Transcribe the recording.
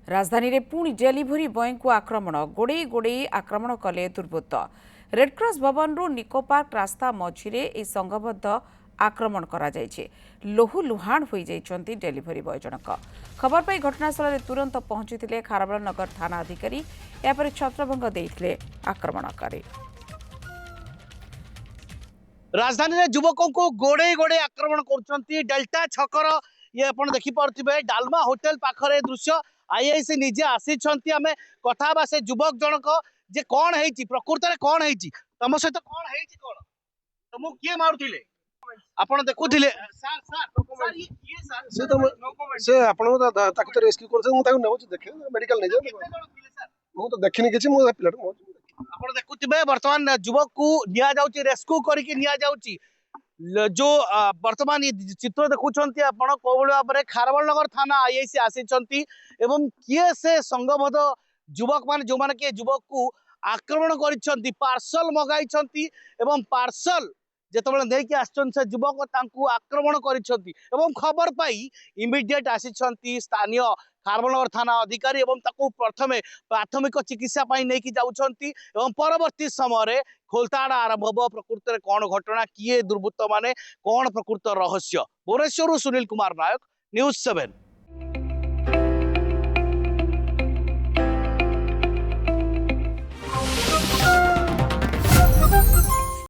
राजधानी रे पुणी डेलीवरी बॉय को आक्रमण गोड़े गोड़े आक्रमण कले दुर्बृत्त रेडक्रॉस भवन रु निको पार्क रास्ता मझिरे ए संघबद्ध आक्रमण करा जायछि। लुहाण हो जाइछन्ति डेलीवरी बॉय जनक। खबर पाई घटनास्थल में तुरंत पहुंची खारबेल नगर थाना अधिकारी यापर छत्रभंग देइथिले आक्रमणकारी। राजधानी में युवकों को गोड़े गोड़े आक्रमण कर डेल्टा छकर ये आप देखिपे डालमा होटेल पाखरे दृश्य आईआईसी निजे आसी आम कथा से युवक जनक जे कौन है प्रकृत में कौन है तुम सहित कौन है कौन तुमको किए मारुले आपण देखुले रेस्क्यू कर मेडिकल नहीं तो देखनी किसी आप देखुए बर्तमान युवक को नि रेस्क्यू करके जो वर्तमान चित्र देखुंत आपण कौन भाव में खारबेल नगर थाना आईआईसी आसी किए से संघबद्ध युवक मान जो मैंने किए युवक को आक्रमण कर पार्सल मगाई पार्सल जिते नहीं आस युवक आक्रमण कर खबर पाई इमिडिएट आसी स्थानीय खारबेल नगर थाना अधिकारी प्रथमे प्राथमिक चिकित्सा नहीं जाऊँगी परवर्ती समय खोलताड़ा आरंभ हम प्रकृत में कौन घटना किए दुर्बृत्त माने कौन प्रकृत रहस्य। भुवनेश्वर सुनील कुमार नायक, न्यूज़ 7।